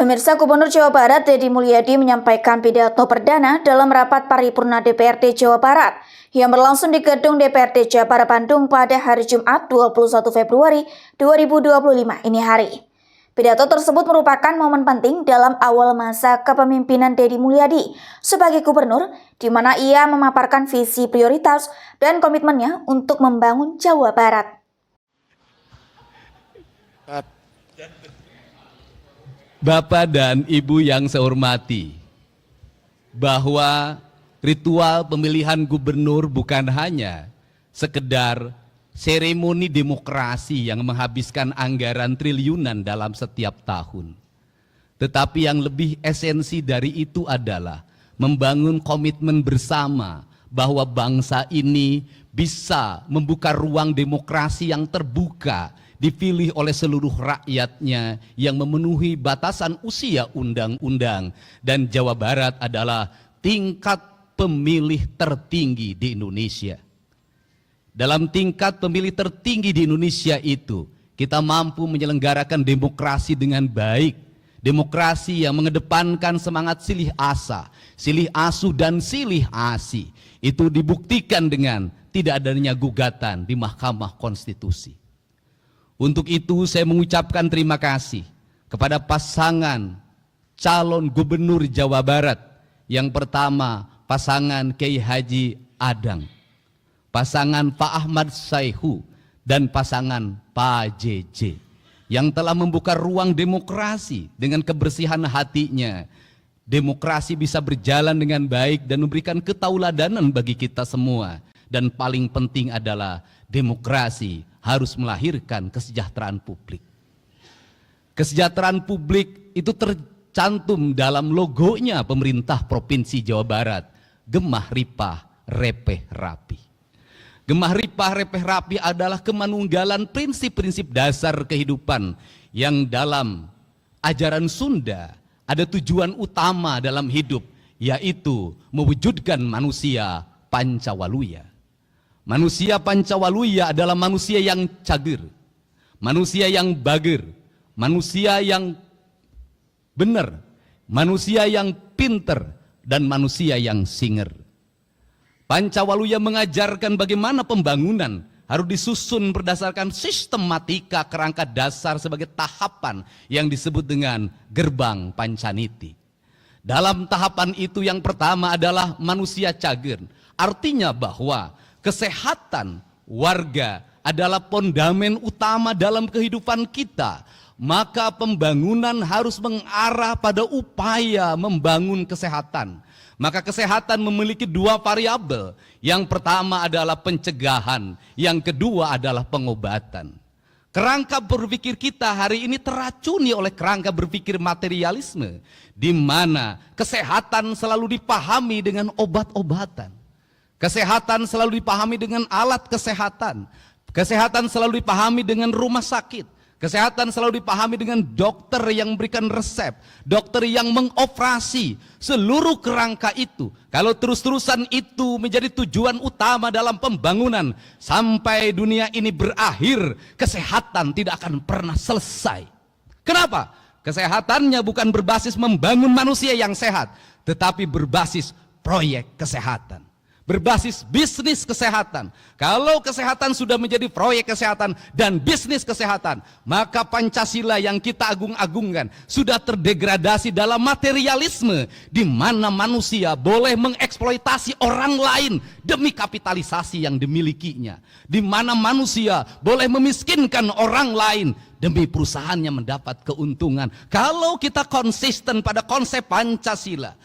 Pemirsa, Gubernur Jawa Barat Deddy Mulyadi menyampaikan pidato perdana dalam rapat paripurna DPRD Jawa Barat yang berlangsung di gedung DPRD Jabara Bandung pada hari Jumat 21 Februari 2025 ini hari. Pidato tersebut merupakan momen penting dalam awal masa kepemimpinan Deddy Mulyadi sebagai gubernur, di mana ia memaparkan visi prioritas dan komitmennya untuk membangun Jawa Barat. Bapak dan Ibu yang saya hormati, bahwa ritual pemilihan gubernur bukan hanya sekedar seremoni demokrasi yang menghabiskan anggaran triliunan dalam setiap tahun. Tetapi yang lebih esensi dari itu adalah membangun komitmen bersama bahwa bangsa ini bisa membuka ruang demokrasi yang terbuka, dipilih oleh seluruh rakyatnya yang memenuhi batasan usia undang-undang, dan Jawa Barat adalah tingkat pemilih tertinggi di Indonesia. Dalam tingkat pemilih tertinggi di Indonesia itu, kita mampu menyelenggarakan demokrasi dengan baik, demokrasi yang mengedepankan semangat silih asa, silih asuh dan silih asi. Itu dibuktikan dengan tidak adanya gugatan di Mahkamah Konstitusi. Untuk itu saya mengucapkan terima kasih kepada pasangan calon gubernur Jawa Barat. Yang pertama pasangan Kiai Haji Adang, pasangan Pak Ahmad Saihu, dan pasangan Pak JJ yang telah membuka ruang demokrasi dengan kebersihan hatinya. Demokrasi bisa berjalan dengan baik dan memberikan ketauladanan bagi kita semua. Dan paling penting adalah demokrasi harus melahirkan kesejahteraan publik. Kesejahteraan publik itu tercantum dalam logonya pemerintah Provinsi Jawa Barat, Gemah Ripah Repeh Rapi. Gemah Ripah Repeh Rapi adalah kemanunggalan prinsip-prinsip dasar kehidupan yang dalam ajaran Sunda ada tujuan utama dalam hidup, yaitu mewujudkan manusia Pancawaluya. Manusia Pancawaluya adalah manusia yang cager, manusia yang bager, manusia yang benar, manusia yang pinter, dan manusia yang singer. Pancawaluya mengajarkan bagaimana pembangunan harus disusun berdasarkan sistematika kerangka dasar sebagai tahapan yang disebut dengan gerbang Pancaniti. Dalam tahapan itu yang pertama adalah manusia cager, artinya bahwa kesehatan warga adalah fondamen utama dalam kehidupan kita. Maka pembangunan harus mengarah pada upaya membangun kesehatan. Maka kesehatan memiliki dua variabel. Yang pertama adalah pencegahan, yang kedua adalah pengobatan. Kerangka berpikir kita hari ini teracuni oleh kerangka berpikir materialisme, di mana kesehatan selalu dipahami dengan obat-obatan. Kesehatan selalu dipahami dengan alat kesehatan. Kesehatan selalu dipahami dengan rumah sakit. Kesehatan selalu dipahami dengan dokter yang memberikan resep, dokter yang mengoperasi. Seluruh kerangka itu, kalau terus-terusan itu menjadi tujuan utama dalam pembangunan, sampai dunia ini berakhir, kesehatan tidak akan pernah selesai. Kenapa? Kesehatannya bukan berbasis membangun manusia yang sehat, tetapi berbasis proyek kesehatan, berbasis bisnis kesehatan. Kalau kesehatan sudah menjadi proyek kesehatan dan bisnis kesehatan, maka Pancasila yang kita agung-agungkan sudah terdegradasi dalam materialisme, di mana manusia boleh mengeksploitasi orang lain demi kapitalisasi yang dimilikinya, di mana manusia boleh memiskinkan orang lain demi perusahaannya mendapat keuntungan. Kalau kita konsisten pada konsep Pancasila,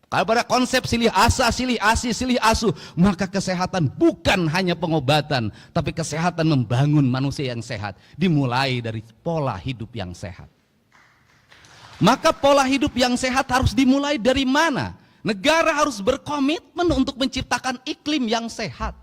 kalau pada konsep silih asa, silih asi, silih asuh, maka kesehatan bukan hanya pengobatan, tapi kesehatan membangun manusia yang sehat, dimulai dari pola hidup yang sehat. Maka pola hidup yang sehat harus dimulai dari mana? Negara harus berkomitmen untuk menciptakan iklim yang sehat,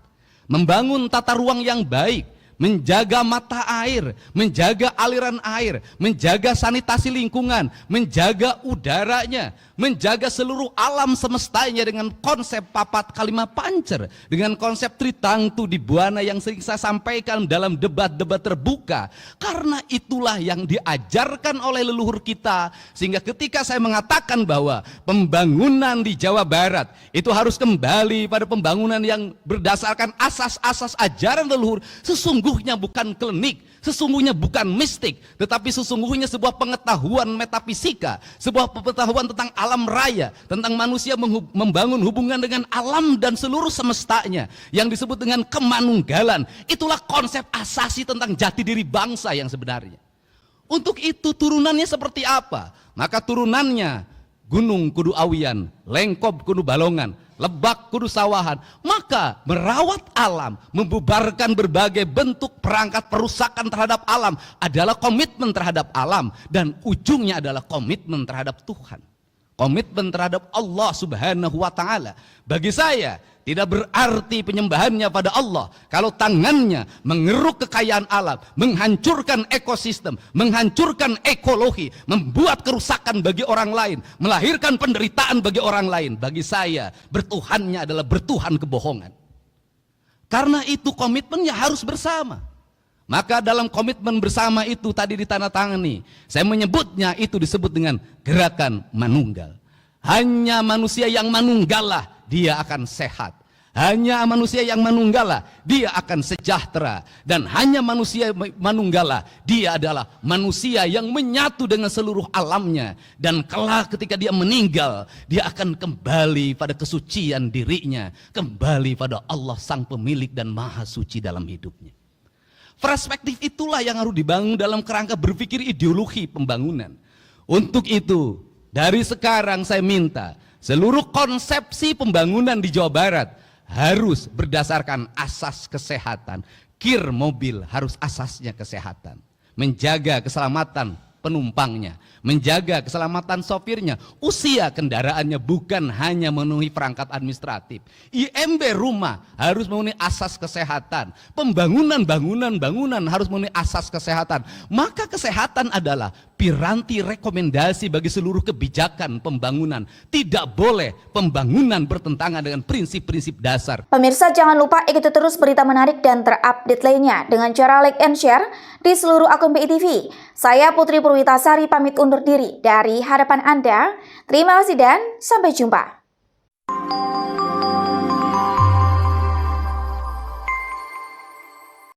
membangun tata ruang yang baik, menjaga mata air, menjaga aliran air, menjaga sanitasi lingkungan, menjaga udaranya, menjaga seluruh alam semestanya dengan konsep papat kalima pancer, dengan konsep tritangtu di buana yang sering saya sampaikan dalam debat-debat terbuka. Karena itulah yang diajarkan oleh leluhur kita, sehingga ketika saya mengatakan bahwa pembangunan di Jawa Barat itu harus kembali pada pembangunan yang berdasarkan asas-asas ajaran leluhur, sesungguhnya bukan klinik, sesungguhnya bukan mistik, tetapi sesungguhnya sebuah pengetahuan metafisika, sebuah pengetahuan tentang alam raya, tentang manusia membangun hubungan dengan alam dan seluruh semestanya, yang disebut dengan kemanunggalan. Itulah konsep asasi tentang jati diri bangsa yang sebenarnya. Untuk itu turunannya seperti apa? Maka turunannya gunung kudu awian, lengkop kudu balongan, lebak kudu sawahan. Maka merawat alam, membubarkan berbagai bentuk perangkat perusakan terhadap alam adalah komitmen terhadap alam, dan ujungnya adalah komitmen terhadap Tuhan, komitmen terhadap Allah Subhanahu wa Ta'ala. Bagi saya tidak berarti penyembahannya pada Allah kalau tangannya mengeruk kekayaan alam, menghancurkan ekosistem, menghancurkan ekologi, membuat kerusakan bagi orang lain, melahirkan penderitaan bagi orang lain. Bagi saya bertuhannya adalah bertuhan kebohongan. Karena itu komitmennya harus bersama. Maka dalam komitmen bersama itu tadi ditandatangani, saya menyebutnya itu disebut dengan gerakan manunggal. Hanya manusia yang manunggalah dia akan sehat. Hanya manusia yang manunggalah dia akan sejahtera. Dan hanya manusia manunggalah dia adalah manusia yang menyatu dengan seluruh alamnya. Dan kelak ketika dia meninggal, dia akan kembali pada kesucian dirinya, kembali pada Allah sang pemilik dan maha suci dalam hidupnya. Perspektif itulah yang harus dibangun dalam kerangka berpikir ideologi pembangunan. Untuk itu, dari sekarang saya minta seluruh konsepsi pembangunan di Jawa Barat harus berdasarkan asas kesehatan. Kir mobil harus asasnya kesehatan. Menjaga keselamatan penumpangnya, menjaga keselamatan sopirnya, usia kendaraannya bukan hanya memenuhi perangkat administratif. IMB rumah harus memenuhi asas kesehatan. Pembangunan bangunan harus memenuhi asas kesehatan. Maka kesehatan adalah piranti rekomendasi bagi seluruh kebijakan pembangunan. Tidak boleh pembangunan bertentangan dengan prinsip-prinsip dasar. Pemirsa, jangan lupa ikuti terus berita menarik dan terupdate lainnya dengan cara like and share di seluruh akun BI TV. Saya Putri Purwitasari pamit undur diri dari hadapan Anda. Terima kasih dan sampai jumpa.